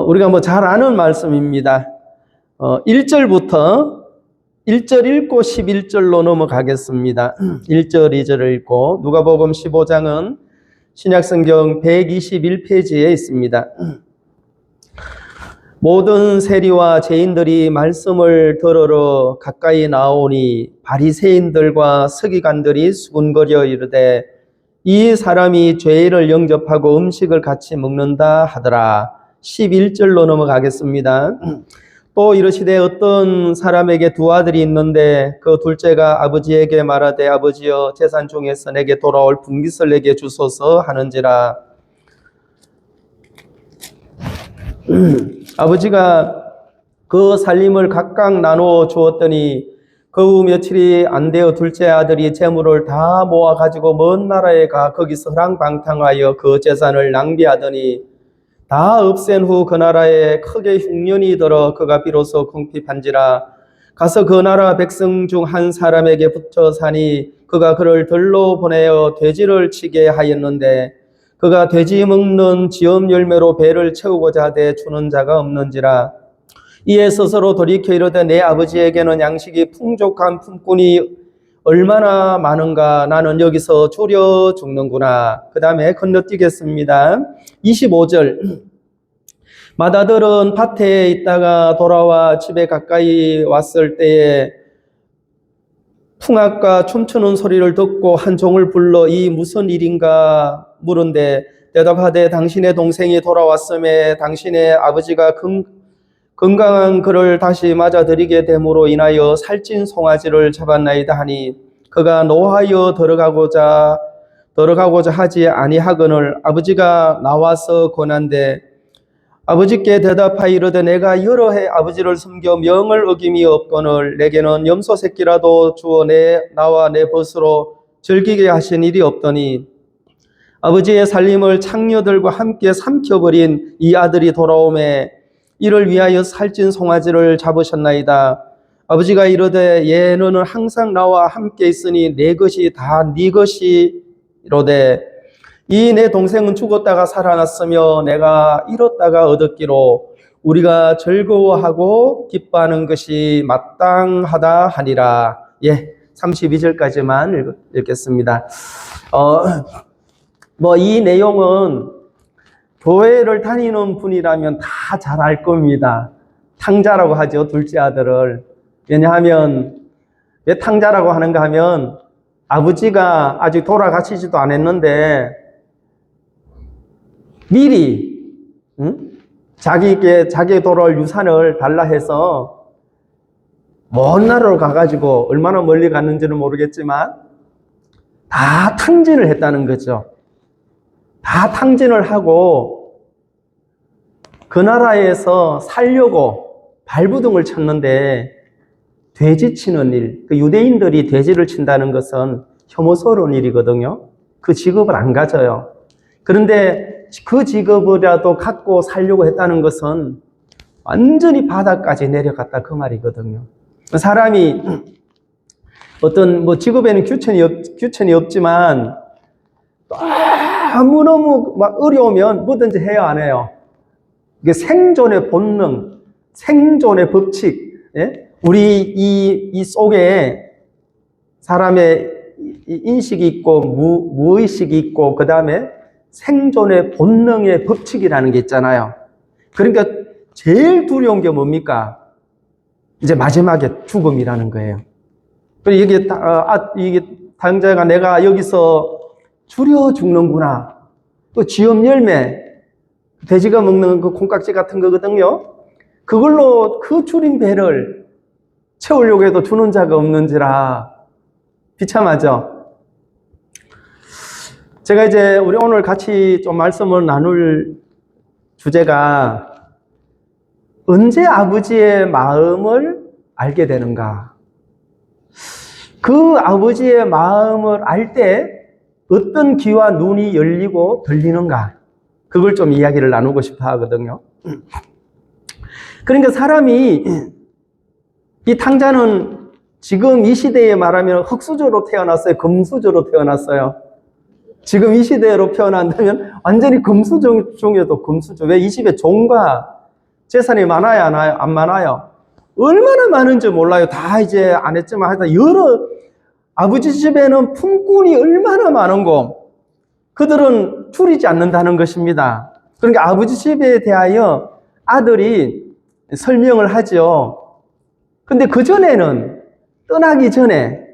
우리가 뭐 잘 아는 말씀입니다. 1절부터 1절 읽고 11절로 넘어가겠습니다. 1절, 2절을 읽고 누가복음 15장은 신약성경 121페이지에 있습니다. 모든 세리와 죄인들이 말씀을 들으러 가까이 나오니 바리새인들과 서기관들이 수군거려 이르되 이 사람이 죄를 영접하고 음식을 같이 먹는다 하더라. 11절로 넘어가겠습니다. 또 이르시되 어떤 사람에게 두 아들이 있는데 그 둘째가 아버지에게 말하되 아버지여 재산 중에서 내게 돌아올 분깃을 내게 주소서 하는지라. 아버지가 그 살림을 각각 나누어 주었더니 그 후 며칠이 안 되어 둘째 아들이 재물을 다 모아 가지고 먼 나라에 가 거기서 허랑방탕하여 그 재산을 낭비하더니 다 없앤 후 그 나라에 크게 흉년이 들어 그가 비로소 궁핍한지라. 가서 그 나라 백성 중 한 사람에게 붙여 사니 그가 그를 들로 보내어 돼지를 치게 하였는데 그가 돼지 먹는 지엄 열매로 배를 채우고자 하되 주는 자가 없는지라. 이에 스스로 돌이켜 이르되 내 아버지에게는 양식이 풍족한 품꾼이 얼마나 많은가. 나는 여기서 졸여 죽는구나. 그 다음에 건너뛰겠습니다. 25절. 맏아들은 밭에 있다가 돌아와 집에 가까이 왔을 때에 풍악과 춤추는 소리를 듣고 한 종을 불러 이 무슨 일인가 물은데 대답하되 당신의 동생이 돌아왔음에 당신의 아버지가 건강한 그를 다시 맞아들이게 됨으로 인하여 살찐 송아지를 잡았나이다 하니 그가 노하여 들어가고자 하지 아니하거늘 아버지가 나와서 권한대 아버지께 대답하여 이르되 내가 여러 해 아버지를 섬겨 명을 어김이 없거늘 내게는 염소 새끼라도 주어 나와 내 벗으로 즐기게 하신 일이 없더니 아버지의 살림을 창녀들과 함께 삼켜버린 이 아들이 돌아오매 이를 위하여 살찐 송아지를 잡으셨나이다. 아버지가 이르되 예 너는 항상 나와 함께 있으니 내 것이 다 네 것이로되 이 내 동생은 죽었다가 살아났으며 내가 잃었다가 얻었기로 우리가 즐거워하고 기뻐하는 것이 마땅하다 하니라. 예, 32절까지만 읽겠습니다. 이 내용은 교회를 다니는 분이라면 다 잘 알 겁니다. 탕자라고 하죠, 둘째 아들을. 왜냐하면 왜 탕자라고 하는가 하면 아버지가 아직 돌아가시지도 않았는데 미리 자기에게 돌아올 유산을 달라 해서 먼 나라로 가가지고 얼마나 멀리 갔는지는 모르겠지만 다 탕진을 했다는 거죠. 다 탕진을 하고 그 나라에서 살려고 발부둥을 쳤는데 돼지 치는 일, 그 유대인들이 돼지를 친다는 것은 혐오스러운 일이거든요. 그 직업을 안 가져요. 그런데 그 직업이라도 갖고 살려고 했다는 것은 완전히 바닥까지 내려갔다 그 말이거든요. 사람이 어떤 직업에는 규천이 없지만 너무너무 막 어려우면 뭐든지 해야 안 해요. 이게 생존의 본능, 생존의 법칙, 예? 우리 이 속에 사람의 인식이 있고 무의식이 있고 그 다음에 생존의 본능의 법칙이라는 게 있잖아요. 그러니까 제일 두려운 게 뭡니까? 이제 마지막에 죽음이라는 거예요. 그리고 이게 당자가 내가 여기서 줄여 죽는구나. 또 지엄 열매, 돼지가 먹는 그 콩깍지 같은 거거든요. 그걸로 그 줄인 배를 채우려고 해도 주는 자가 없는지라 비참하죠. 제가 이제 우리 오늘 같이 좀 말씀을 나눌 주제가 언제 아버지의 마음을 알게 되는가? 그 아버지의 마음을 알 때 어떤 귀와 눈이 열리고 들리는가? 그걸 좀 이야기를 나누고 싶어 하거든요. 그러니까 사람이 이 탕자는 지금 이 시대에 말하면 흙수저로 태어났어요? 금수저로 태어났어요? 지금 이 시대로 표현한다면 완전히 금수저 중에도 금수저. 왜? 이 집에 종과 재산이 많아요, 안 많아요? 얼마나 많은지 몰라요. 다 이제 안 했지만 하여튼 아버지 집에는 품꾼이 얼마나 많은고 그들은 줄이지 않는다는 것입니다. 그러니까 아버지 집에 대하여 아들이 설명을 하죠. 근데 그전에는, 떠나기 전에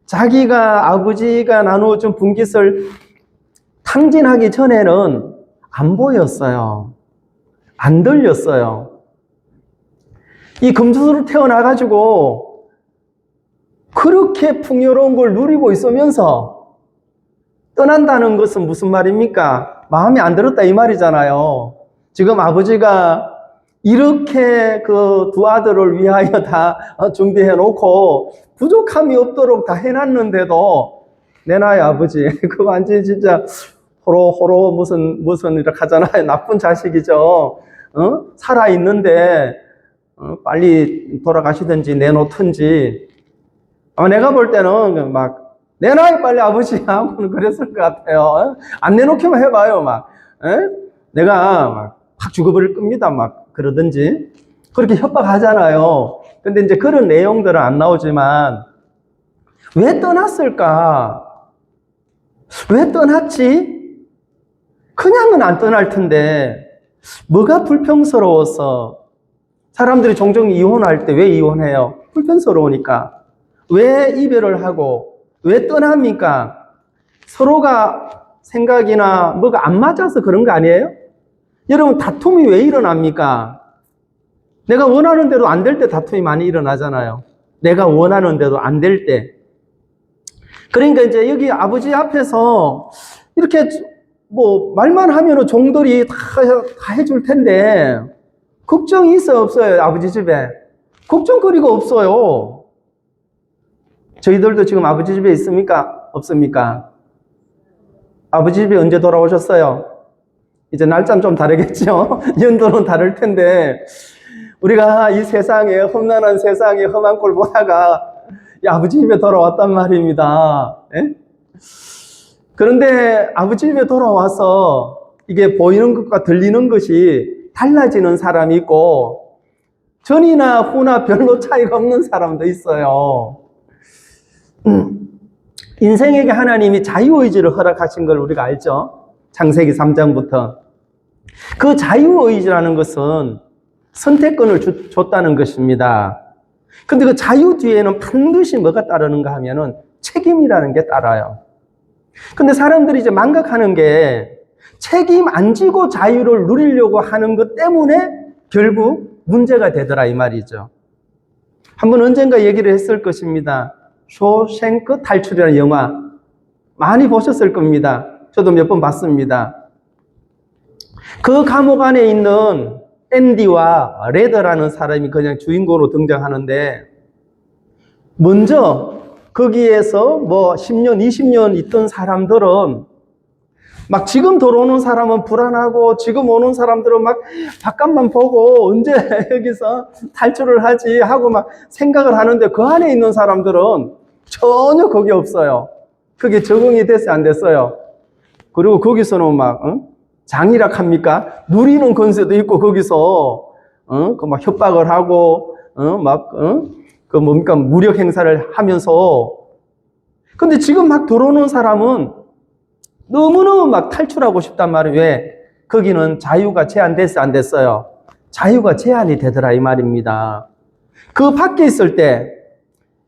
자기가 아버지가 나누어준 분깃을 탕진하기 전에는 안 보였어요. 안 들렸어요. 이 금수저로 태어나가지고 그렇게 풍요로운 걸 누리고 있으면서 떠난다는 것은 무슨 말입니까? 마음에 안 들었다 이 말이잖아요. 지금 아버지가 이렇게 그 두 아들을 위하여 다 준비해 놓고 부족함이 없도록 다 해놨는데도 내놔요 아버지. 그거 완전히 진짜 호로 무슨 이렇게 하잖아요. 나쁜 자식이죠. 살아있는데 빨리 돌아가시든지 내놓든지. 아마 내가 볼 때는 막 내놔요 빨리 아버지 하고는 그랬을 것 같아요. 안 내놓기만 해봐요 막. 내가 막 확 죽어버릴 겁니다 막 그러든지. 그렇게 협박하잖아요. 근데 이제 그런 내용들은 안 나오지만 왜 떠났을까? 왜 떠났지? 그냥은 안 떠날 텐데 뭐가 불평스러워서. 사람들이 종종 이혼할 때 왜 이혼해요? 불편스러우니까. 왜 이별을 하고 왜 떠납니까? 서로가 생각이나 뭐가 안 맞아서 그런 거 아니에요? 여러분 다툼이 왜 일어납니까? 내가 원하는 대로 안 될 때 다툼이 많이 일어나잖아요. 내가 원하는 대로 안 될 때. 그러니까 이제 여기 아버지 앞에서 이렇게 뭐 말만 하면은 종들이 다 해줄 텐데 걱정이 있어요 없어요? 아버지 집에 걱정거리가 없어요. 저희들도 지금 아버지 집에 있습니까? 없습니까? 아버지 집에 언제 돌아오셨어요? 이제 날짜는 좀 다르겠죠? 연도는 다를 텐데 우리가 이 세상에, 험난한 세상에 험한 꼴 보다가 아버지 집에 돌아왔단 말입니다. 예? 그런데 아버지 집에 돌아와서 이게 보이는 것과 들리는 것이 달라지는 사람이 있고 전이나 후나 별로 차이가 없는 사람도 있어요. 인생에게 하나님이 자유의지를 허락하신 걸 우리가 알죠? 창세기 3장부터. 그 자유의지라는 것은 선택권을 줬다는 것입니다. 근데 그 자유 뒤에는 반드시 뭐가 따르는가 하면은 책임이라는 게 따라요. 근데 사람들이 이제 망각하는 게 책임 안 지고 자유를 누리려고 하는 것 때문에 결국 문제가 되더라 이 말이죠. 한번 언젠가 얘기를 했을 것입니다. 쇼생크 탈출이라는 영화 많이 보셨을 겁니다. 저도 몇 번 봤습니다. 그 감옥 안에 있는 앤디와 레더라는 사람이 그냥 주인공으로 등장하는데 먼저 거기에서 뭐 10년, 20년 있던 사람들은 막 지금 들어오는 사람은 불안하고 지금 오는 사람들은 막 바깥만 보고 언제 여기서 탈출을 하지 하고 막 생각을 하는데 그 안에 있는 사람들은 전혀 그게 없어요. 그게 적응이 됐어요, 안 됐어요? 그리고 거기서는 막 장이락 합니까? 누리는 권세도 있고 거기서 그 막 협박을 하고 그 뭡니까 무력 행사를 하면서. 근데 지금 막 들어오는 사람은 너무너무 막 탈출하고 싶단 말이에요. 왜? 거기는 자유가 제한됐어, 안 됐어요? 자유가 제한이 되더라 이 말입니다. 그 밖에 있을 때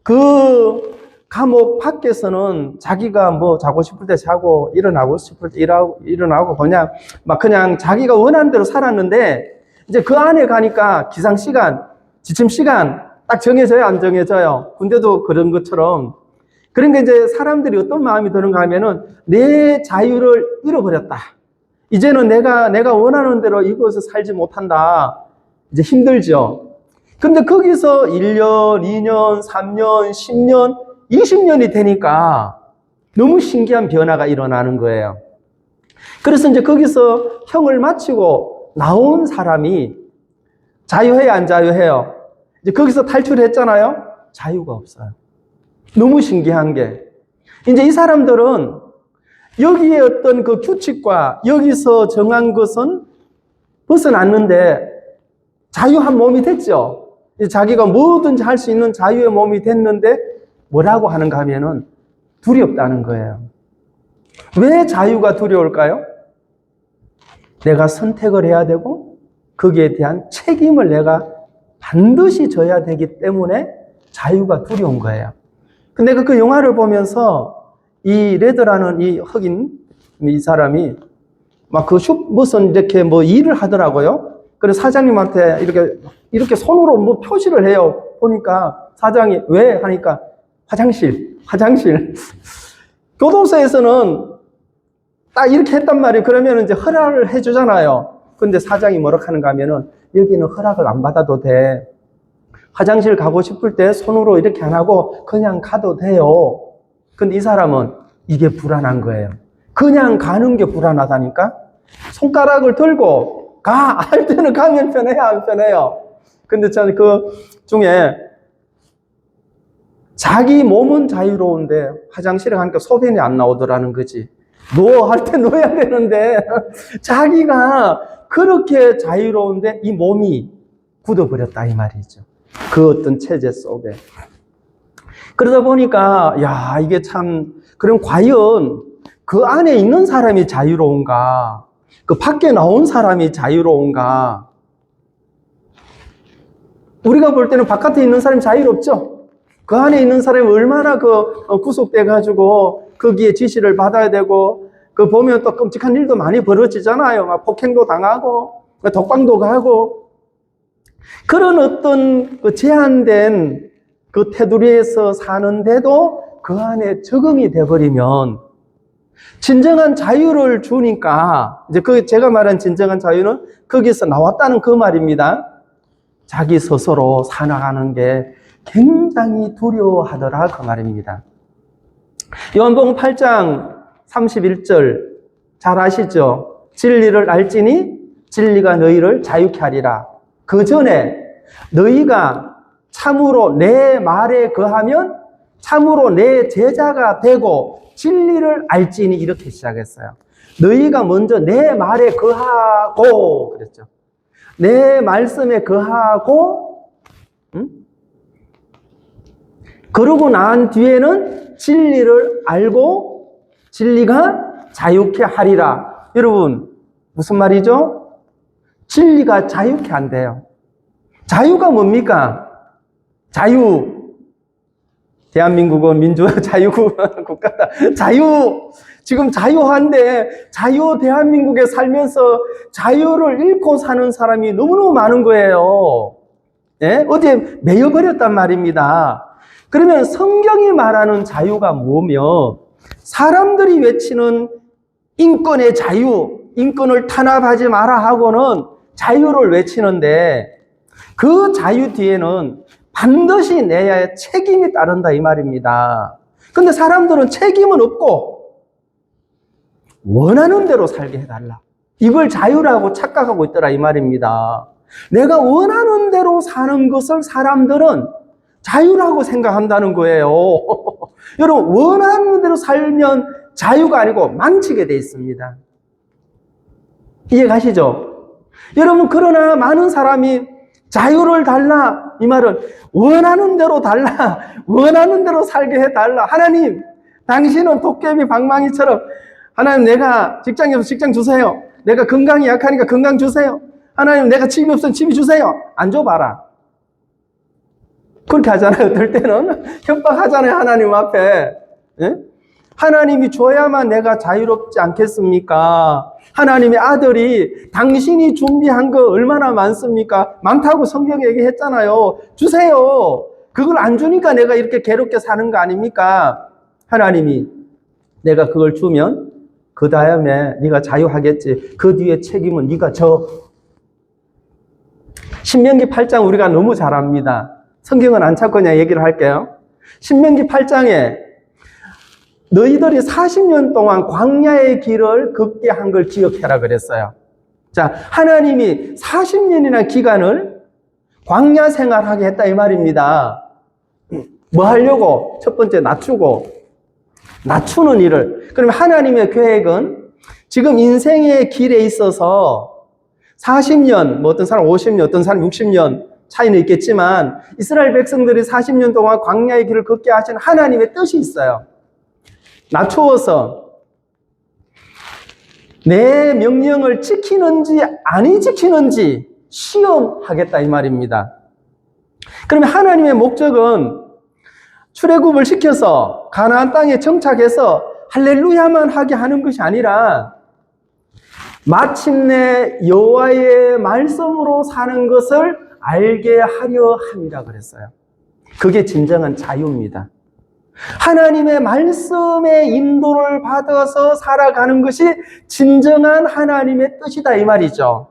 그 감옥 밖에서는 자기가 뭐 자고 싶을 때 자고 일어나고 싶을 때 일어나고 그냥 자기가 원하는 대로 살았는데 이제 그 안에 가니까 기상 시간, 지침 시간 딱 정해져요, 안 정해져요? 군대도 그런 것처럼. 그러니까 이제 사람들이 어떤 마음이 드는가 하면은 내 자유를 잃어버렸다. 이제는 내가 원하는 대로 이곳에서 살지 못한다. 이제 힘들죠. 근데 거기서 1년, 2년, 3년, 10년, 20년이 되니까 너무 신기한 변화가 일어나는 거예요. 그래서 이제 거기서 형을 마치고 나온 사람이 자유해요, 안 자유해요? 이제 거기서 탈출했잖아요? 자유가 없어요. 너무 신기한 게. 이제 이 사람들은 여기에 어떤 그 규칙과 여기서 정한 것은 벗어났는데 자유한 몸이 됐죠. 자기가 뭐든지 할 수 있는 자유의 몸이 됐는데 뭐라고 하는가 하면은 두렵다는 거예요. 왜 자유가 두려울까요? 내가 선택을 해야 되고 거기에 대한 책임을 내가 반드시 져야 되기 때문에 자유가 두려운 거예요. 근데 그 영화를 보면서 이 레드라는 이 흑인 이 사람이 막 그 무슨 이렇게 뭐 일을 하더라고요. 그래서 사장님한테 이렇게 손으로 뭐 표시를 해요. 보니까 사장이 왜 하니까 화장실. 교도소에서는 딱 이렇게 했단 말이에요. 그러면 이제 허락을 해주잖아요. 근데 사장이 뭐라 하는가 하면은 여기는 허락을 안 받아도 돼. 화장실 가고 싶을 때 손으로 이렇게 안 하고 그냥 가도 돼요. 근데 이 사람은 이게 불안한 거예요. 그냥 가는 게 불안하다니까? 손가락을 들고 가! 할 때는 가면 편해요, 안 편해요? 근데 저는 그 중에 자기 몸은 자유로운데 화장실에 가니까 소변이 안 나오더라는 거지. 누워 할 때 누워야 되는데 자기가 그렇게 자유로운데 이 몸이 굳어버렸다 이 말이죠. 그 어떤 체제 속에. 그러다 보니까 야 이게 참 그럼 과연 그 안에 있는 사람이 자유로운가? 그 밖에 나온 사람이 자유로운가? 우리가 볼 때는 바깥에 있는 사람이 자유롭죠? 그 안에 있는 사람이 얼마나 구속돼가지고 거기에 지시를 받아야 되고 그 보면 또 끔찍한 일도 많이 벌어지잖아요. 막 폭행도 당하고 독방도 가고 그런 어떤 그 제한된 그 테두리에서 사는데도 그 안에 적응이 돼버리면 진정한 자유를 주니까 이제 그 제가 말한 진정한 자유는 거기서 나왔다는 그 말입니다. 자기 스스로 살아가는 게 굉장히 두려워하더라 그 말입니다. 요한복음 8장 31절 잘 아시죠? 진리를 알지니 진리가 너희를 자유케 하리라. 그 전에 너희가 참으로 내 말에 거하면 참으로 내 제자가 되고 진리를 알지니 이렇게 시작했어요. 너희가 먼저 내 말에 거하고 그랬죠. 내 말씀에 거하고 그러고 난 뒤에는 진리를 알고 진리가 자유케 하리라. 여러분 무슨 말이죠? 진리가 자유케 한대요. 자유가 뭡니까? 자유. 대한민국은 민주화 자유국가다. 자유. 지금 자유한데 자유 대한민국에 살면서 자유를 잃고 사는 사람이 너무너무 많은 거예요. 예? 어디에 매여버렸단 말입니다. 그러면 성경이 말하는 자유가 뭐며 사람들이 외치는 인권의 자유, 인권을 탄압하지 마라 하고는 자유를 외치는데 그 자유 뒤에는 반드시 내야 책임이 따른다 이 말입니다. 근데 사람들은 책임은 없고 원하는 대로 살게 해달라. 이걸 자유라고 착각하고 있더라 이 말입니다. 내가 원하는 대로 사는 것을 사람들은 자유라고 생각한다는 거예요. 여러분 원하는 대로 살면 자유가 아니고 망치게 돼 있습니다. 이해 가시죠? 여러분 그러나 많은 사람이 자유를 달라 이 말은 원하는 대로 달라 원하는 대로 살게 해달라. 하나님 당신은 도깨비 방망이처럼 하나님 내가 직장이 없어서 직장 주세요. 내가 건강이 약하니까 건강 주세요. 하나님 내가 집이 없으면 집이 주세요. 안 줘봐라. 그렇게 하잖아요. 어떨 때는 협박하잖아요. 하나님 앞에. 예? 하나님이 줘야만 내가 자유롭지 않겠습니까? 하나님의 아들이 당신이 준비한 거 얼마나 많습니까? 많다고 성경에 얘기했잖아요. 주세요. 그걸 안 주니까 내가 이렇게 괴롭게 사는 거 아닙니까? 하나님이 내가 그걸 주면 그 다음에 네가 자유하겠지. 그 뒤에 책임은 네가 져. 신명기 8장 우리가 너무 잘 압니다. 성경은 안 찾고 그냥 얘기를 할게요. 신명기 8장에 너희들이 40년 동안 광야의 길을 걷게 한 걸 기억해라 그랬어요. 자, 하나님이 40년이나 기간을 광야 생활하게 했다 이 말입니다. 뭐 하려고? 첫 번째 낮추고 낮추는 일을. 그러면 하나님의 계획은 지금 인생의 길에 있어서 40년, 뭐 어떤 사람 50년, 어떤 사람 60년 차이는 있겠지만 이스라엘 백성들이 40년 동안 광야의 길을 걷게 하신 하나님의 뜻이 있어요. 낮추어서 내 명령을 지키는지 아니 지키는지 시험하겠다 이 말입니다. 그러면 하나님의 목적은 출애굽을 시켜서 가나안 땅에 정착해서 할렐루야만 하게 하는 것이 아니라 마침내 여호와의 말씀으로 사는 것을 알게 하려 함이라 그랬어요. 그게 진정한 자유입니다. 하나님의 말씀의 인도를 받아서 살아가는 것이 진정한 하나님의 뜻이다 이 말이죠.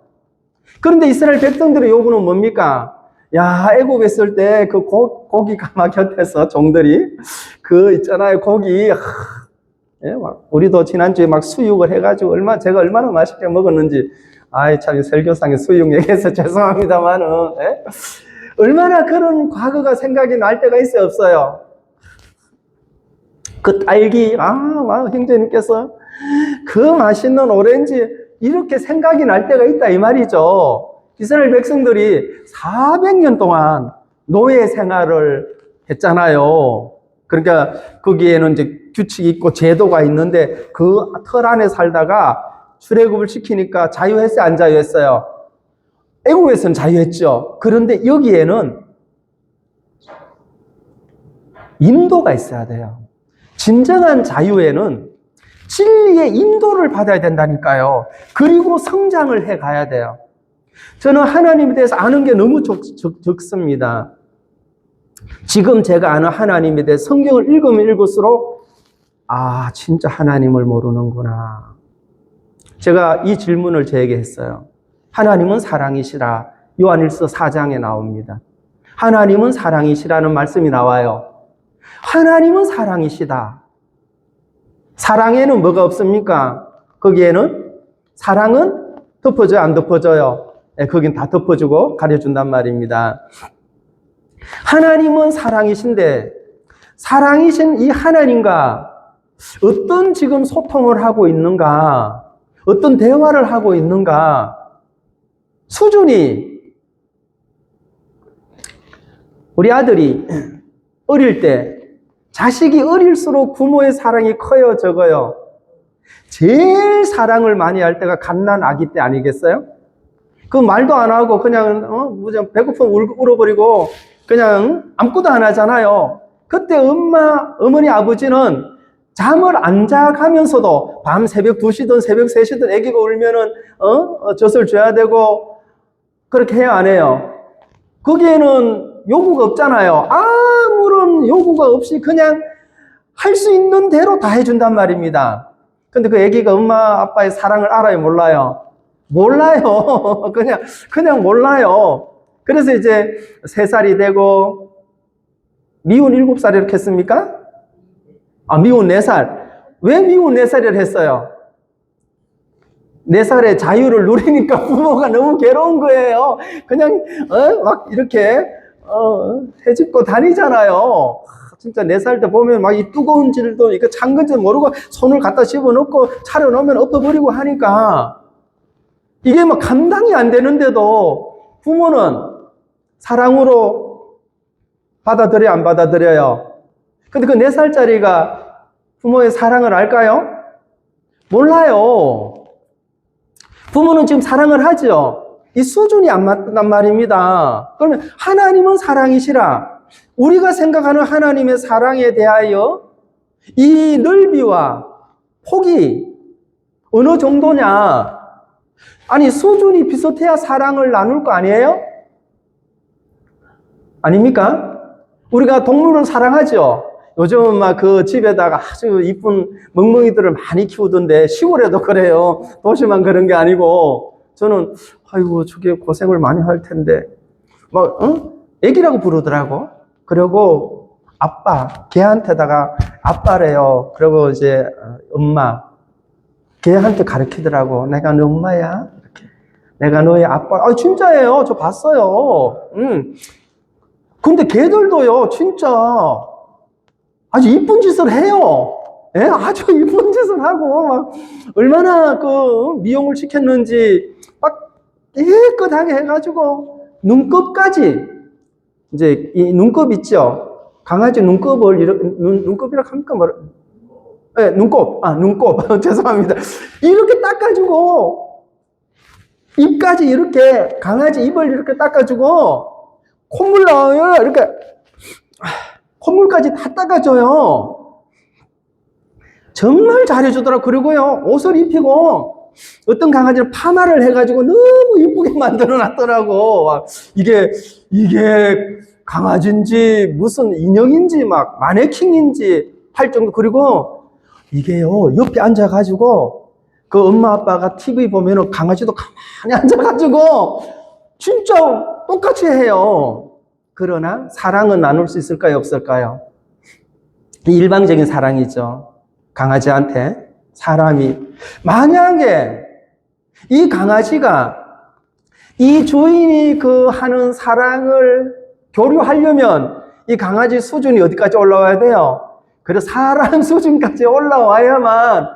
그런데 이스라엘 백성들의 요구는 뭡니까? 야, 애굽에 있을 때 그 고기 가마 곁에서 종들이 그 있잖아요, 고기. 예, 우리도 지난주에 막 수육을 해가지고 제가 얼마나 맛있게 먹었는지. 아이, 참, 설교상에 수육 얘기해서 죄송합니다만은, 예? 얼마나 그런 과거가 생각이 날 때가 있어요, 없어요? 그 딸기, 형제님께서 그 맛있는 오렌지, 이렇게 생각이 날 때가 있다, 이 말이죠. 이스라엘 백성들이 400년 동안 노예 생활을 했잖아요. 그러니까 거기에는 이제 규칙이 있고 제도가 있는데 그 틀 안에 살다가 출애굽을 시키니까 자유했어요, 안 자유했어요? 애굽에서는 자유했죠. 그런데 여기에는 인도가 있어야 돼요. 진정한 자유에는 진리의 인도를 받아야 된다니까요. 그리고 성장을 해 가야 돼요. 저는 하나님에 대해서 아는 게 너무 적습니다. 지금 제가 아는 하나님에 대해 성경을 읽으면 읽을수록 진짜 하나님을 모르는구나. 제가 이 질문을 저에게 했어요. 하나님은 사랑이시라. 요한일서 4장에 나옵니다. 하나님은 사랑이시라는 말씀이 나와요. 하나님은 사랑이시다. 사랑에는 뭐가 없습니까? 거기에는 사랑은 덮어져요, 안 덮어져요? 네, 거긴 다 덮어주고 가려준단 말입니다. 하나님은 사랑이신데 사랑이신 이 하나님과 어떤 지금 소통을 하고 있는가, 어떤 대화를 하고 있는가, 수준이 우리 아들이 어릴 때 자식이 어릴수록 부모의 사랑이 커요, 적어요? 제일 사랑을 많이 할 때가 갓난 아기 때 아니겠어요? 그 말도 안 하고 그냥 배고프면 울어버리고 그냥 아무것도 안 하잖아요. 그때 어머니 아버지는 잠을 안 자가면서도 밤 새벽 2시든 새벽 3시든 아기가 울면은 젖을 줘야 되고 그렇게 해야 안 해요? 거기에는 요구가 없잖아요. 아무런 요구가 없이 그냥 할 수 있는 대로 다 해준단 말입니다. 근데 그 아기가 엄마 아빠의 사랑을 알아요, 몰라요? 몰라요. 그냥 몰라요. 그래서 이제 3살이 되고 미운 7살 이렇게 했습니까? 미운 4살. 왜 미운 4살을 했어요? 4살의 자유를 누리니까 부모가 너무 괴로운 거예요. 그냥 막 이렇게 해집고 다니잖아요. 진짜 4살 때 보면 막 이 뜨거운 질도 이거 찬 건지 모르고 손을 갖다 집어넣고 차려놓으면 엎어버리고 하니까 이게 막 감당이 안 되는데도 부모는 사랑으로 받아들여요, 안 받아들여요? 근데 그 4살짜리가 부모의 사랑을 알까요? 몰라요. 부모는 지금 사랑을 하죠. 이 수준이 안 맞단 말입니다. 그러면 하나님은 사랑이시라. 우리가 생각하는 하나님의 사랑에 대하여 이 넓이와 폭이 어느 정도냐? 아니, 수준이 비슷해야 사랑을 나눌 거 아니에요? 아닙니까? 우리가 동물은 사랑하죠. 요즘은 막 그 집에다가 아주 이쁜 멍멍이들을 많이 키우던데 시골에도 그래요. 도시만 그런 게 아니고 저는 아이고 저게 고생을 많이 할 텐데 막 애기라고 부르더라고. 그리고 아빠 걔한테다가 아빠래요. 그리고 이제 엄마 걔한테 가르치더라고. 내가 너 엄마야. 이렇게. 내가 너의 아빠. 진짜예요. 저 봤어요. 근데 걔들도요, 진짜 아주 이쁜 짓을 해요. 예? 아주 이쁜 짓을 하고, 막, 얼마나 그 미용을 시켰는지, 막 깨끗하게 해가지고, 눈곱까지, 이제, 이 눈곱 있죠? 강아지 눈곱을, 눈곱이라고 합니까? 뭐라, 예, 눈곱. 죄송합니다. 이렇게 닦아주고, 입까지 이렇게, 강아지 입을 이렇게 닦아주고, 콧물 나와요. 이렇게, 콧물까지 다 닦아줘요. 정말 잘해주더라고요. 그리고요, 옷을 입히고, 어떤 강아지는 파마를 해가지고 너무 이쁘게 만들어 놨더라고. 이게 강아지인지 무슨 인형인지 막 마네킹인지 할 정도. 그리고 이게요, 옆에 앉아가지고, 그 엄마 아빠가 TV 보면은 강아지도 가만히 앉아가지고, 진짜 똑같이 해요. 그러나 사랑은 나눌 수 있을까요? 없을까요? 일방적인 사랑이죠. 강아지한테 사람이. 만약에 이 강아지가 이 주인이 그 하는 사랑을 교류하려면 이 강아지 수준이 어디까지 올라와야 돼요? 그래서 사랑 수준까지 올라와야만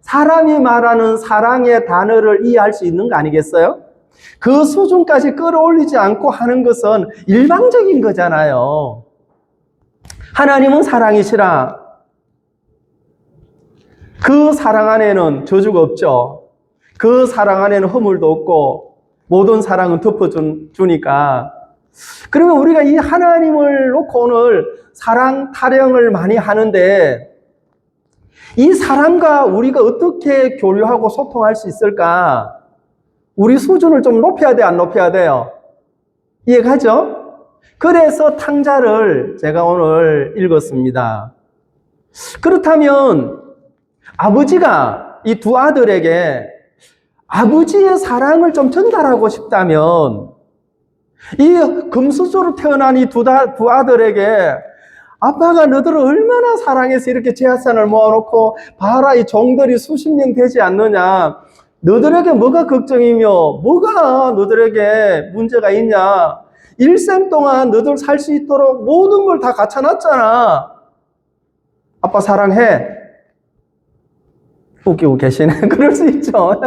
사람이 말하는 사랑의 단어를 이해할 수 있는 거 아니겠어요? 그 수준까지 끌어올리지 않고 하는 것은 일방적인 거잖아요. 하나님은 사랑이시라. 그 사랑 안에는 저주가 없죠. 그 사랑 안에는 허물도 없고 모든 사랑은 덮어주니까. 그러면 우리가 이 하나님을 놓고 오늘 사랑 타령을 많이 하는데 이 사랑과 우리가 어떻게 교류하고 소통할 수 있을까? 우리 수준을 좀 높여야 돼, 안 높여야 돼요? 이해가죠? 그래서 탕자를 제가 오늘 읽었습니다. 그렇다면 아버지가 이 두 아들에게 아버지의 사랑을 좀 전달하고 싶다면 이 금수저로 태어난 이 두 아들에게 아빠가 너들을 얼마나 사랑해서 이렇게 재산을 모아놓고 봐라 이 종들이 수십 명 되지 않느냐, 너들에게 뭐가 걱정이며 뭐가 너들에게 문제가 있냐, 일생 동안 너들 살 수 있도록 모든 걸 다 갖춰놨잖아. 아빠 사랑해. 웃기고 계시네. 그럴 수 있죠.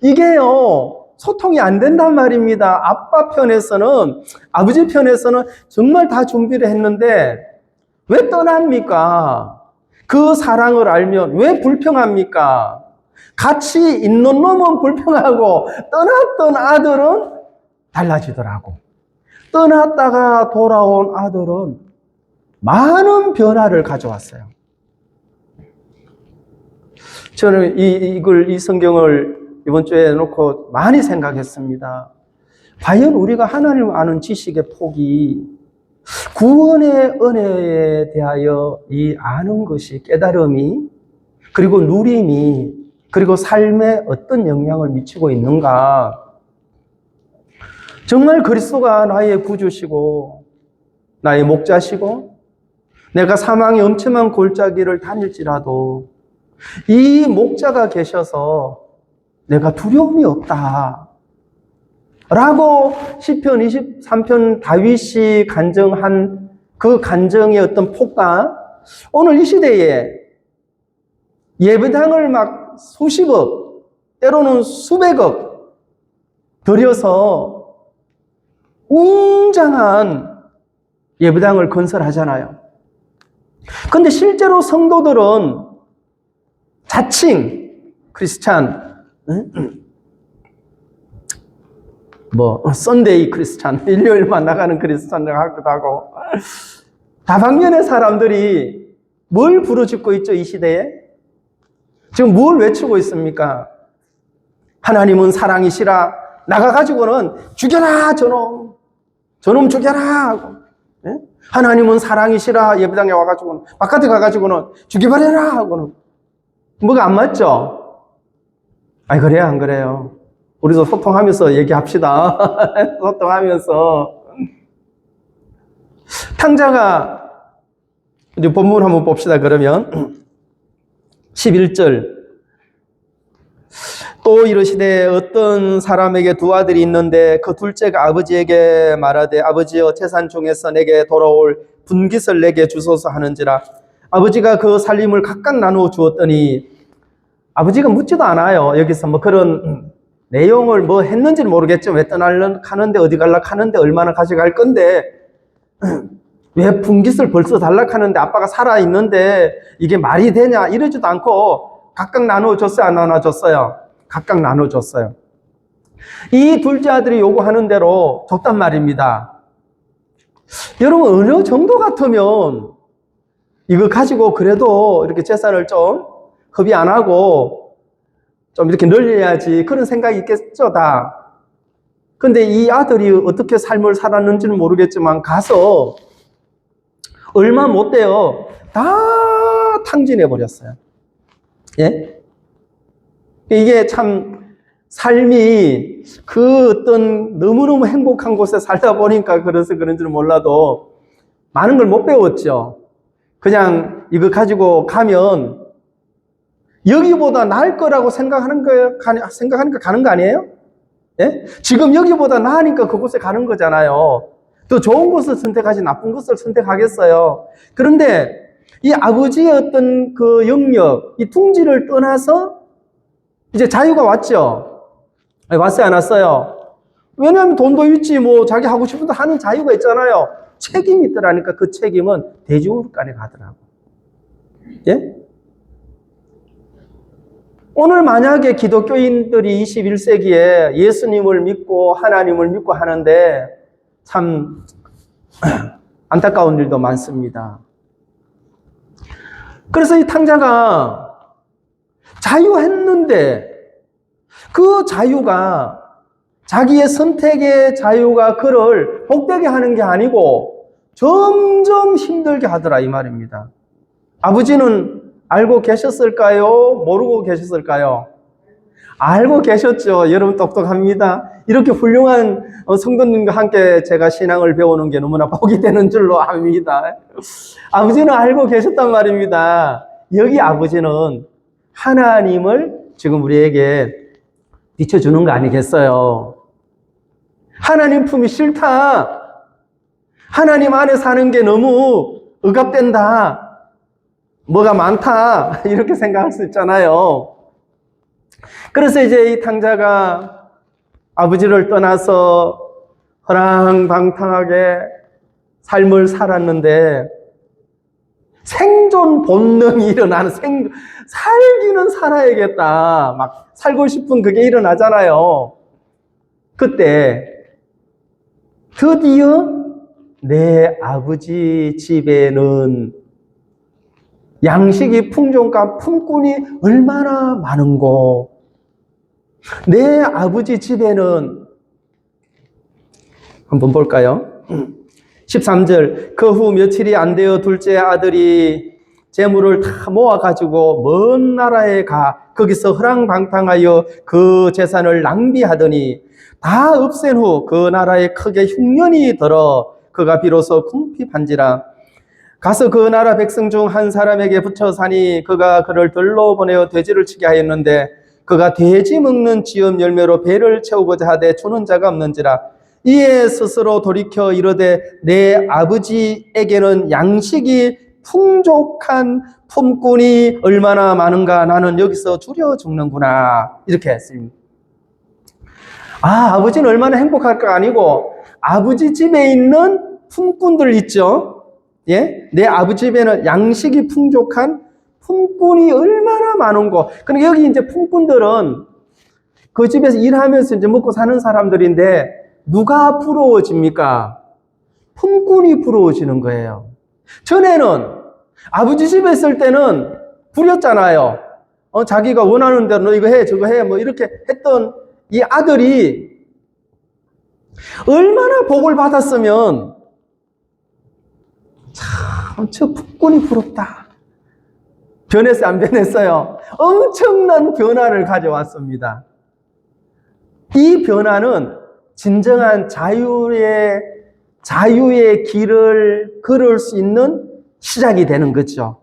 이게요, 소통이 안 된단 말입니다. 아빠 편에서는, 아버지 편에서는 정말 다 준비를 했는데, 왜 떠납니까? 그 사랑을 알면 왜 불평합니까? 같이 있는 놈은 불평하고, 떠났던 아들은 달라지더라고. 떠났다가 돌아온 아들은 많은 변화를 가져왔어요. 저는 이 성경을 이번 주에 놓고 많이 생각했습니다. 과연 우리가 하나님을 아는 지식의 폭이 구원의 은혜에 대하여 이 아는 것이 깨달음이 그리고 누림이 그리고 삶에 어떤 영향을 미치고 있는가? 정말 그리스도가 나의 구주시고 나의 목자시고 내가 사망의 엄청난 골짜기를 다닐지라도 이 목자가 계셔서 내가 두려움이 없다 라고 시편 23편 다윗이 간증한 그 간증의 어떤 폭과 오늘 이 시대에 예배당을 막 수십억 때로는 수백억 들여서 웅장한 예배당을 건설하잖아요. 그런데 실제로 성도들은 자칭 크리스찬, 썬데이 크리스찬, 일요일만 나가는 크리스찬을 하기도 하고, 다방면의 사람들이 뭘 부르짖고 있죠, 이 시대에? 지금 뭘 외치고 있습니까? 하나님은 사랑이시라. 나가가지고는 죽여라, 저놈. 저놈 죽여라. 하고. 예? 하나님은 사랑이시라. 예배당에 와가지고는, 바깥에 가가지고는 죽여버려라. 하고는. 뭐가 안 맞죠? 아니, 그래요, 안 그래요? 우리도 소통하면서 얘기합시다. 소통하면서. 탕자가, 이제 본문 한번 봅시다, 그러면. 11절. 또 이르시되 어떤 사람에게 두 아들이 있는데 그 둘째가 아버지에게 말하되 아버지여 재산 중에서 내게 돌아올 분깃을 내게 주소서 하는지라. 아버지가 그 살림을 각각 나누어 주었더니 아버지가 묻지도 않아요. 여기서 뭐 그런 내용을 뭐 했는지는 모르겠죠. 왜 떠날려 하는데 어디 갈라 하는데 얼마나 가져갈 건데 왜 분깃을 벌써 달라 하는데 아빠가 살아있는데 이게 말이 되냐 이러지도 않고 각각 나누어 줬어요? 안 나눠 줬어요? 각각 나눠 줬어요. 이 둘째 아들이 요구하는 대로 줬단 말입니다. 여러분 어느 정도 같으면 이거 가지고 그래도 이렇게 재산을 좀 허비 안 하고 좀 이렇게 늘려야지 그런 생각이 있겠죠, 다. 근데 이 아들이 어떻게 삶을 살았는지는 모르겠지만 가서 얼마 못 돼요. 다 탕진해 버렸어요. 예? 이게 참 삶이 그 어떤 너무너무 행복한 곳에 살다 보니까 그래서 그런지는 몰라도 많은 걸 못 배웠죠. 그냥 이거 가지고 가면 여기보다 나을 거라고 생각하니까 가는 거 아니에요? 예? 지금 여기보다 나으니까 그곳에 가는 거잖아요. 더 좋은 것을 선택하지 나쁜 것을 선택하겠어요. 그런데 이 아버지의 어떤 그 영역, 이 둥지를 떠나서 이제 자유가 왔죠? 왔어요, 안 왔어요? 왜냐하면 돈도 있지, 뭐 자기 하고 싶은 거 하는 자유가 있잖아요. 책임이 있더라니까 그 책임은 대중간에 가더라고. 예? 오늘 만약에 기독교인들이 21세기에 예수님을 믿고 하나님을 믿고 하는데 참 안타까운 일도 많습니다. 그래서 이 탕자가 자유했는데 그 자유가 자기의 선택의 자유가 그를 복되게 하는 게 아니고 점점 힘들게 하더라 이 말입니다. 아버지는 알고 계셨을까요? 모르고 계셨을까요? 알고 계셨죠. 여러분 똑똑합니다. 이렇게 훌륭한 성도님과 함께 제가 신앙을 배우는 게 너무나 복이 되는 줄로 압니다. 아버지는 알고 계셨단 말입니다. 여기 아버지는 하나님을 지금 우리에게 비춰주는 거 아니겠어요? 하나님 품이 싫다. 하나님 안에 사는 게 너무 억압된다. 뭐가 많다. 이렇게 생각할 수 있잖아요. 그래서 이제 이 탕자가 아버지를 떠나서 허랑방탕하게 삶을 살았는데 생존 본능이 일어나는 살기는 살아야겠다. 막 살고 싶은 그게 일어나잖아요. 그때 드디어 내 아버지 집에는 양식이 풍족한 품꾼이 얼마나 많은고 내 아버지 집에는 한번 볼까요? 13절 그 후 며칠이 안 되어 둘째 아들이 재물을 다 모아가지고 먼 나라에 가 거기서 허랑방탕하여 그 재산을 낭비하더니 다 없앤 후 그 나라에 크게 흉년이 들어 그가 비로소 궁핍한지라 가서 그 나라 백성 중 한 사람에게 붙여 사니 그가 그를 들러 보내어 돼지를 치게 하였는데 그가 돼지 먹는 지엄 열매로 배를 채우고자 하되 주는 자가 없는지라 이에 스스로 돌이켜 이르되 내 아버지에게는 양식이 풍족한 품꾼이 얼마나 많은가 나는 여기서 줄여 죽는구나 이렇게 했습니다. 아버지는 얼마나 행복할까 아니고 아버지 집에 있는 품꾼들 있죠. 예? 내 아버지 집에는 양식이 풍족한 품꾼이 얼마나 많은고. 그러니까 여기 이제 품꾼들은 그 집에서 일하면서 이제 먹고 사는 사람들인데 누가 부러워집니까? 품꾼이 부러워지는 거예요. 전에는 아버지 집에 있을 때는 부렸잖아요. 자기가 원하는 대로 너 이거 해, 저거 해, 뭐 이렇게 했던 이 아들이 얼마나 복을 받았으면 참, 저 품꾼이 부럽다. 변했어요, 안 변했어요? 엄청난 변화를 가져왔습니다. 이 변화는 진정한 자유의 길을 걸을 수 있는 시작이 되는 거죠.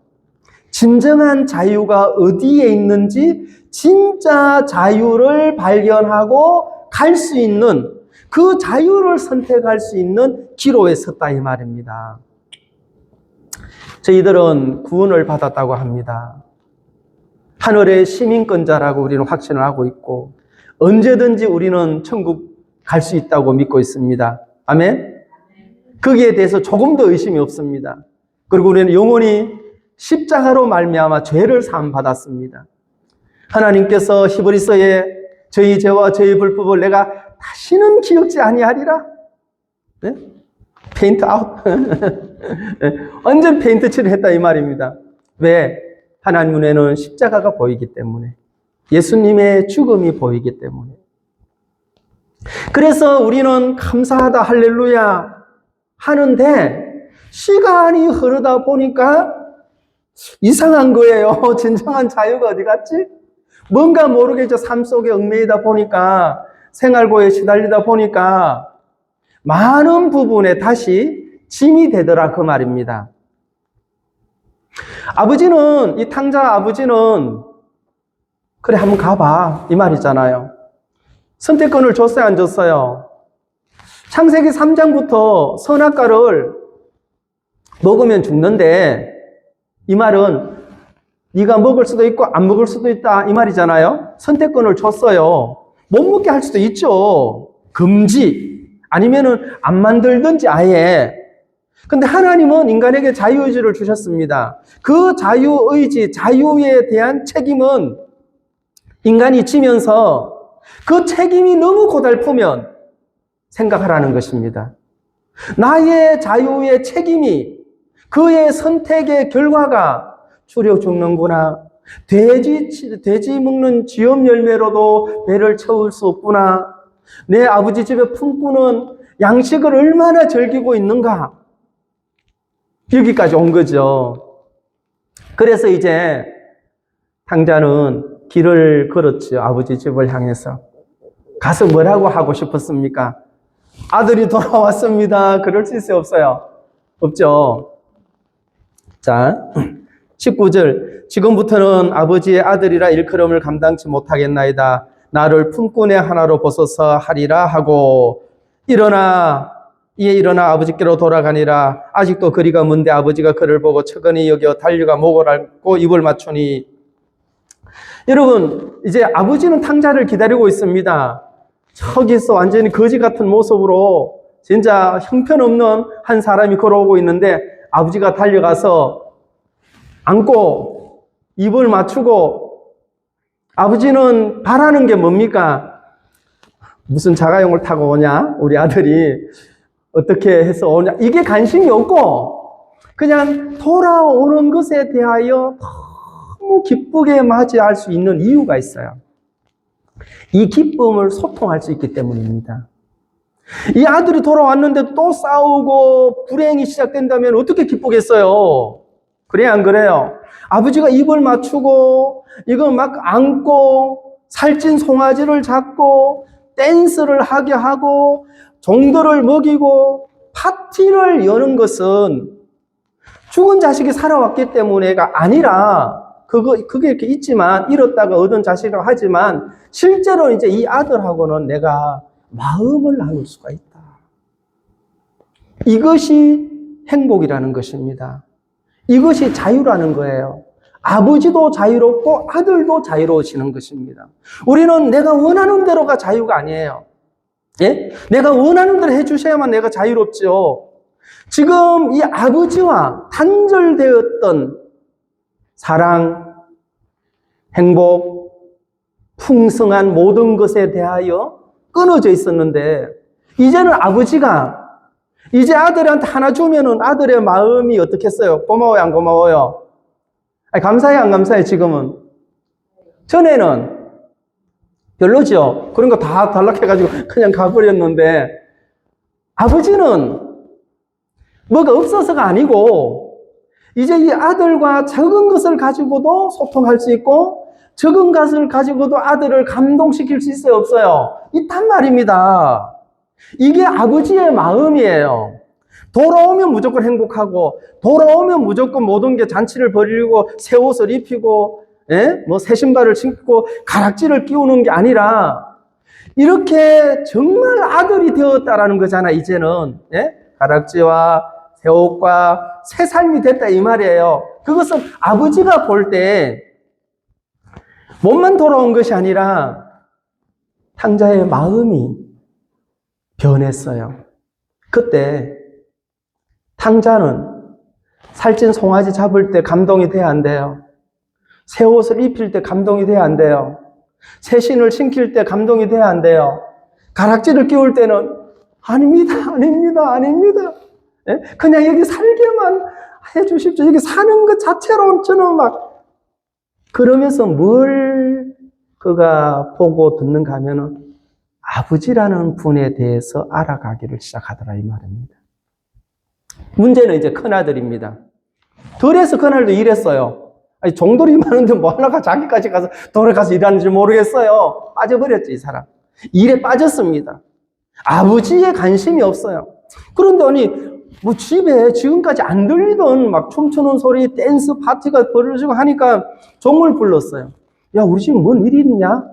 진정한 자유가 어디에 있는지 진짜 자유를 발견하고 갈 수 있는 그 자유를 선택할 수 있는 기로에 섰다 이 말입니다. 저희들은 구원을 받았다고 합니다. 하늘의 시민권자라고 우리는 확신을 하고 있고 언제든지 우리는 천국 갈 수 있다고 믿고 있습니다. 아멘? 거기에 대해서 조금도 의심이 없습니다. 그리고 우리는 영원히 십자가로 말미암아 죄를 사함 받았습니다. 하나님께서 히브리서에 저희 죄와 저희 불법을 내가 다시는 기억지 아니하리라. 네? 페인트 아웃. 완전 페인트 칠을 했다 이 말입니다. 왜? 하나님 눈에는 십자가가 보이기 때문에, 예수님의 죽음이 보이기 때문에. 그래서 우리는 감사하다 할렐루야 하는데 시간이 흐르다 보니까 이상한 거예요. 진정한 자유가 어디 갔지? 뭔가 모르게 저 삶 속에 얽매이다 보니까, 생활고에 시달리다 보니까 많은 부분에 다시 짐이 되더라 그 말입니다. 아버지는, 이 탕자 아버지는 그래 한번 가봐 이 말이잖아요. 선택권을 줬어요 안 줬어요? 창세기 3장부터 선악과를 먹으면 죽는데 이 말은 네가 먹을 수도 있고 안 먹을 수도 있다 이 말이잖아요. 선택권을 줬어요. 못 먹게 할 수도 있죠. 금지 아니면은 안 만들든지 아예. 근데 하나님은 인간에게 자유의지를 주셨습니다. 그 자유의지, 자유에 대한 책임은 인간이 지면서 그 책임이 너무 고달프면 생각하라는 것입니다. 나의 자유의 책임이, 그의 선택의 결과가 추려 죽는구나. 돼지 먹는 쥐염 열매로도 배를 채울 수 없구나. 내 아버지 집에 품고는 양식을 얼마나 즐기고 있는가. 여기까지 온 거죠. 그래서 이제 탕자는 길을 걸었죠. 아버지 집을 향해서. 가서 뭐라고 하고 싶었습니까? 아들이 돌아왔습니다. 그럴 수 있어요? 없어요? 없죠. 자, 19절. 지금부터는 아버지의 아들이라 일컬음을 감당치 못하겠나이다. 나를 품꾼의 하나로 벗어서 하리라 하고 일어나 아버지께로 돌아가니라. 아직도 거리가 먼데 아버지가 그를 보고 측은히 여겨 달려가 목을 앓고 입을 맞추니. 여러분, 이제 아버지는 탕자를 기다리고 있습니다. 저기서 완전히 거지 같은 모습으로 진짜 형편없는 한 사람이 걸어오고 있는데 아버지가 달려가서 안고 입을 맞추고, 아버지는 바라는 게 뭡니까? 무슨 자가용을 타고 오냐? 우리 아들이 어떻게 해서 오냐? 이게 관심이 없고 그냥 돌아오는 것에 대하여 너무 기쁘게 맞이할 수 있는 이유가 있어요. 이 기쁨을 소통할 수 있기 때문입니다. 이 아들이 돌아왔는데 또 싸우고 불행이 시작된다면 어떻게 기쁘겠어요? 그래 안 그래요? 아버지가 입을 맞추고 이거 막 안고 살찐 송아지를 잡고 댄스를 하게 하고 종들을 먹이고 파티를 여는 것은 죽은 자식이 살아왔기 때문에가 아니라, 그게 이렇게 있지만, 잃었다가 얻은 자식이라고 하지만, 실제로 이제 이 아들하고는 내가 마음을 나눌 수가 있다. 이것이 행복이라는 것입니다. 이것이 자유라는 거예요. 아버지도 자유롭고 아들도 자유로워지는 것입니다. 우리는 내가 원하는 대로가 자유가 아니에요. 예? 내가 원하는 대로 해주셔야만 내가 자유롭죠. 지금 이 아버지와 단절되었던 사랑, 행복, 풍성한 모든 것에 대하여 끊어져 있었는데, 이제는 아버지가 이제 아들한테 하나 주면은 아들의 마음이 어떻겠어요? 고마워요, 안 고마워요? 아니, 감사해, 안 감사해, 지금은? 전에는 별로죠. 그런 거 다 단락해가지고 그냥 가버렸는데, 아버지는 뭐가 없어서가 아니고, 이제 이 아들과 적은 것을 가지고도 소통할 수 있고, 적은 것을 가지고도 아들을 감동시킬 수 있어요, 없어요? 있단 말입니다. 이게 아버지의 마음이에요. 돌아오면 무조건 행복하고, 돌아오면 무조건 모든 게 잔치를 벌이고, 새 옷을 입히고, 예? 새 신발을 신고, 가락지를 끼우는 게 아니라, 이렇게 정말 아들이 되었다라는 거잖아, 이제는. 예? 가락지와 새 옷과 새 삶이 됐다 이 말이에요. 그것은 아버지가 볼 때 몸만 돌아온 것이 아니라 탕자의 마음이 변했어요. 그때 탕자는 살찐 송아지 잡을 때 감동이 돼야 안 돼요. 새 옷을 입힐 때 감동이 돼야 안 돼요. 새 신을 신길 때 감동이 돼야 안 돼요. 가락지를 끼울 때는 아닙니다, 아닙니다, 아닙니다. 예? 그냥 여기 살게만 해주십시오. 여기 사는 것 자체로 저는 막 그러면서 뭘 그가 보고 듣는가 하면은 아버지라는 분에 대해서 알아가기를 시작하더라 이 말입니다. 문제는 이제 큰아들입니다. 덜해서 큰아들도 일했어요. 아니, 종들이 많은데 뭐 하나가 자기까지 가서 돌에 가서 일하는지 모르겠어요. 빠져버렸지 이 사람. 일에 빠졌습니다. 아버지의 관심이 없어요. 그런데 아니 뭐 집에 지금까지 안 들리던 막 춤추는 소리, 댄스 파티가 벌어지고 하니까 종을 불렀어요. 야, 우리 집에 뭔 일이 있냐?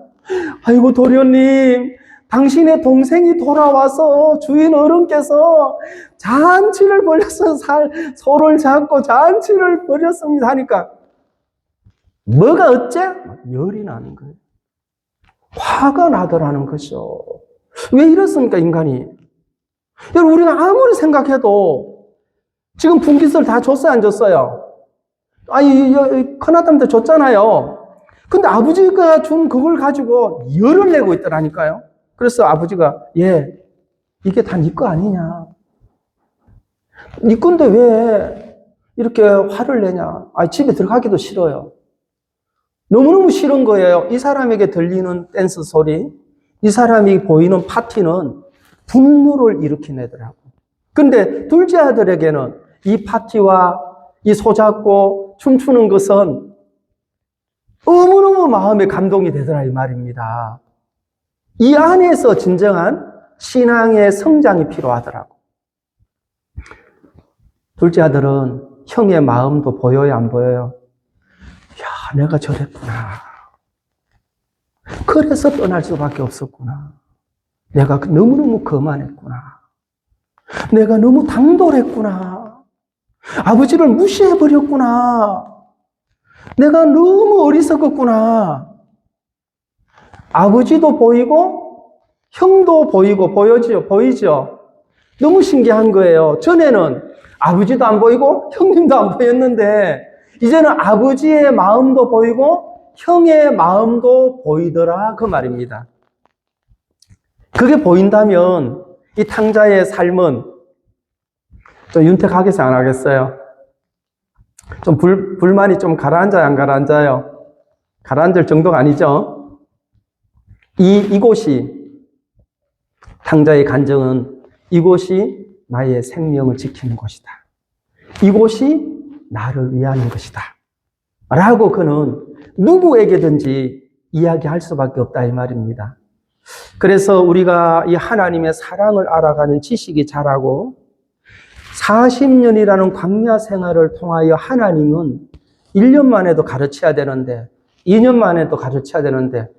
아이고 도련님, 당신의 동생이 돌아와서 주인 어른께서 잔치를 벌였어요. 소를 잡고 잔치를 벌였습니다 하니까 뭐가 어째? 열이 나는 거예요. 화가 나더라는 것이죠. 왜 이렇습니까 인간이? 여러분 우리가 아무리 생각해도 지금 분깃을 다 줬어요 안 줬어요? 아니 큰아들한테 줬잖아요. 근데 아버지가 준 그걸 가지고 열을 내고 있더라니까요. 그래서 아버지가 예 이게 다 네 거 아니냐? 네 건데 왜 이렇게 화를 내냐? 아 집에 들어가기도 싫어요. 너무너무 싫은 거예요. 이 사람에게 들리는 댄스 소리, 이 사람이 보이는 파티는 분노를 일으키내더라고. 근데 둘째 아들에게는 이 파티와 이 소잡고 춤추는 것은 너무너무 마음에 감동이 되더라 이 말입니다. 이 안에서 진정한 신앙의 성장이 필요하더라고. 둘째 아들은 형의 마음도 보여요 안 보여요? 야, 내가 저랬구나. 그래서 떠날 수밖에 없었구나. 내가 너무너무 거만했구나. 내가 너무 당돌했구나. 아버지를 무시해버렸구나. 내가 너무 어리석었구나. 아버지도 보이고 형도 보이고 보이죠? 너무 신기한 거예요. 전에는 아버지도 안 보이고 형님도 안 보였는데 이제는 아버지의 마음도 보이고 형의 마음도 보이더라 그 말입니다. 그게 보인다면 이 탕자의 삶은 좀 윤택하겠어요 안 하겠어요? 좀 불만이 좀 가라앉아요 안 가라앉아요? 가라앉을 정도가 아니죠? 이곳이 탕자의 간정은 이곳이 나의 생명을 지키는 곳이다. 이곳이 나를 위하는 것이다. 라고 그는 누구에게든지 이야기할 수밖에 없다 이 말입니다. 그래서 우리가 이 하나님의 사랑을 알아가는 지식이 자라고 40년이라는 광야 생활을 통하여 하나님은 1년 만에도 가르쳐야 되는데 2년 만에도 가르쳐야 되는데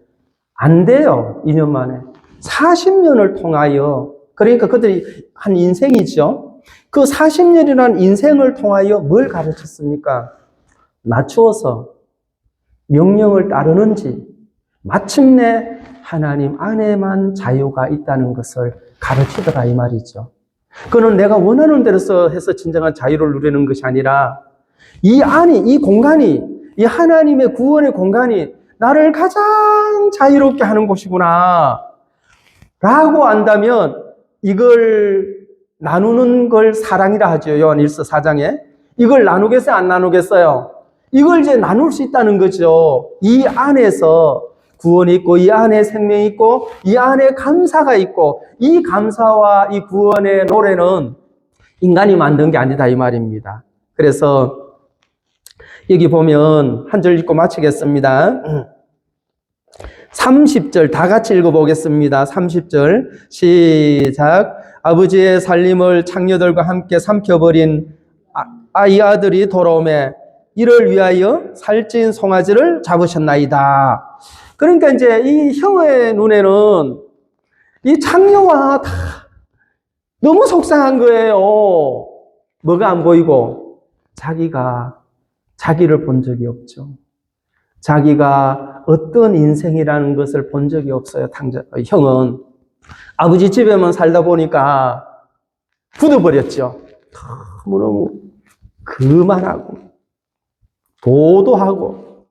안 돼요. 2년 만에. 40년을 통하여 그러니까 그들이 한 인생이죠. 그 40년이라는 인생을 통하여 뭘 가르쳤습니까? 낮추어서 명령을 따르는지 마침내 하나님 안에만 자유가 있다는 것을 가르치더라 이 말이죠. 그는 내가 원하는 대로 해서 진정한 자유를 누리는 것이 아니라 이 안이, 이 공간이, 이 하나님의 구원의 공간이 나를 가장 자유롭게 하는 곳이구나 라고 안다면 이걸 나누는 걸 사랑이라 하죠. 요한 1서 4장에. 이걸 나누겠어요? 안 나누겠어요? 이걸 이제 나눌 수 있다는 거죠. 이 안에서 구원이 있고 이 안에 생명이 있고 이 안에 감사가 있고 이 감사와 이 구원의 노래는 인간이 만든 게 아니다 이 말입니다. 그래서 여기 보면 한 절 읽고 마치겠습니다. 30절 다 같이 읽어보겠습니다. 30절 시작. 아버지의 살림을 창녀들과 함께 삼켜버린 이 아들이 돌아오매 이를 위하여 살찐 송아지를 잡으셨나이다. 그러니까 이제 이 형의 눈에는 이 창녀와 다 너무 속상한 거예요. 뭐가 안 보이고? 자기가 자기를 본 적이 없죠. 자기가 어떤 인생이라는 것을 본 적이 없어요. 형은 아버지 집에만 살다 보니까 굳어버렸죠. 너무너무 그만하고 도도하고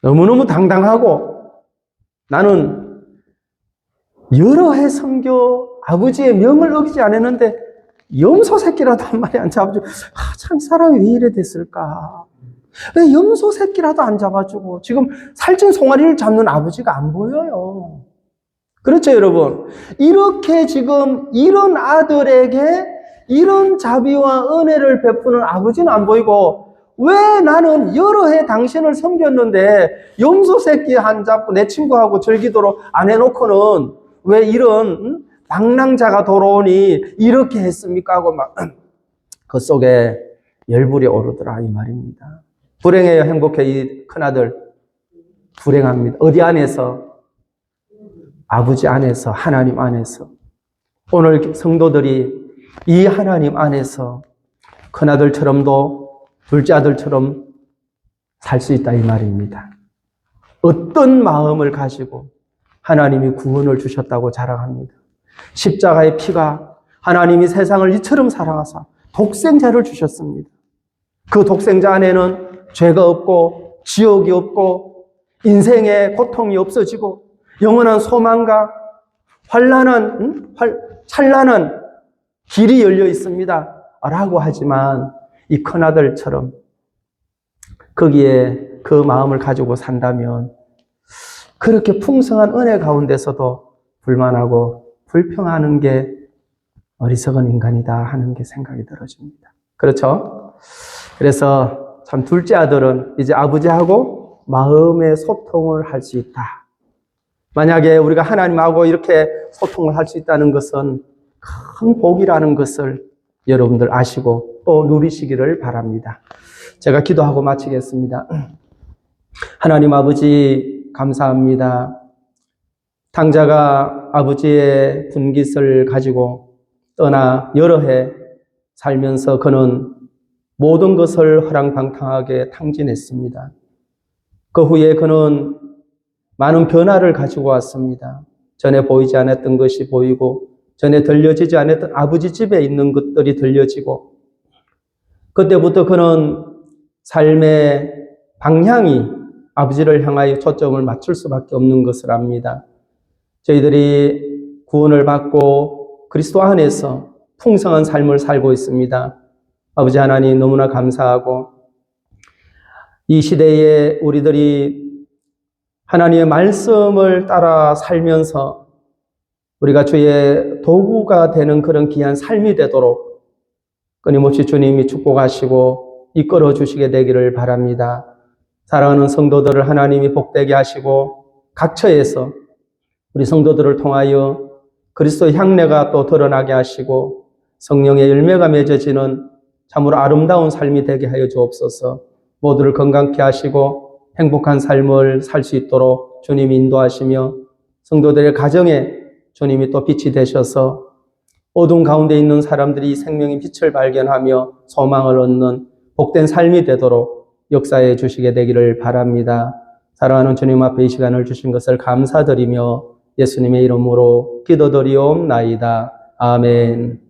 너무너무 당당하고 나는 여러 해 섬겨 아버지의 명을 어기지 않았는데 염소 새끼라도 한 마리 안 잡아주고 참 이 사람이 왜 이래 됐을까? 왜 염소 새끼라도 안 잡아주고 지금 살찐 송아리를 잡는 아버지가 안 보여요. 그렇죠, 여러분? 이렇게 지금 이런 아들에게 이런 자비와 은혜를 베푸는 아버지는 안 보이고 왜 나는 여러 해 당신을 섬겼는데 염소 새끼 한 잡고 내 친구하고 절기도록 안 해놓고는 왜 이런 방랑자가 돌아오니 이렇게 했습니까? 하고 막 그 속에 열불이 오르더라 이 말입니다. 불행해요, 행복해 이 큰아들? 불행합니다. 어디 안에서? 아버지 안에서, 하나님 안에서. 오늘 성도들이 이 하나님 안에서 큰아들처럼도 둘째 아들처럼 살 수 있다 이 말입니다. 어떤 마음을 가지고 하나님이 구원을 주셨다고 자랑합니다. 십자가의 피가 하나님이 세상을 이처럼 사랑하사 독생자를 주셨습니다. 그 독생자 안에는 죄가 없고 지옥이 없고 인생의 고통이 없어지고 영원한 소망과 찬란한 길이 열려 있습니다. 라고 하지만 이 큰아들처럼 거기에 그 마음을 가지고 산다면 그렇게 풍성한 은혜 가운데서도 불만하고 불평하는 게 어리석은 인간이다 하는 게 생각이 들어집니다. 그렇죠? 그래서 참 둘째 아들은 이제 아버지하고 마음의 소통을 할 수 있다. 만약에 우리가 하나님하고 이렇게 소통을 할 수 있다는 것은 큰 복이라는 것을 여러분들 아시고 또 누리시기를 바랍니다. 제가 기도하고 마치겠습니다. 하나님 아버지 감사합니다. 탕자가 아버지의 분깃을 가지고 떠나 여러 해 살면서 그는 모든 것을 허랑방탕하게 탕진했습니다. 그 후에 그는 많은 변화를 가지고 왔습니다. 전에 보이지 않았던 것이 보이고 전에 들려지지 않았던 아버지 집에 있는 것들이 들려지고 그때부터 그는 삶의 방향이 아버지를 향하여 초점을 맞출 수밖에 없는 것을 압니다. 저희들이 구원을 받고 그리스도 안에서 풍성한 삶을 살고 있습니다. 아버지 하나님 너무나 감사하고 이 시대에 우리들이 하나님의 말씀을 따라 살면서 우리가 주의 도구가 되는 그런 귀한 삶이 되도록 끊임없이 주님이 축복하시고 이끌어 주시게 되기를 바랍니다. 사랑하는 성도들을 하나님이 복되게 하시고 각처에서 우리 성도들을 통하여 그리스도의 향내가 또 드러나게 하시고 성령의 열매가 맺어지는 참으로 아름다운 삶이 되게 하여 주옵소서. 모두를 건강케 하시고 행복한 삶을 살 수 있도록 주님이 인도하시며 성도들의 가정에 주님이 또 빛이 되셔서 어두운 가운데 있는 사람들이 생명의 빛을 발견하며 소망을 얻는 복된 삶이 되도록 역사해 주시게 되기를 바랍니다. 사랑하는 주님 앞에 이 시간을 주신 것을 감사드리며 예수님의 이름으로 기도드리옵나이다. 아멘.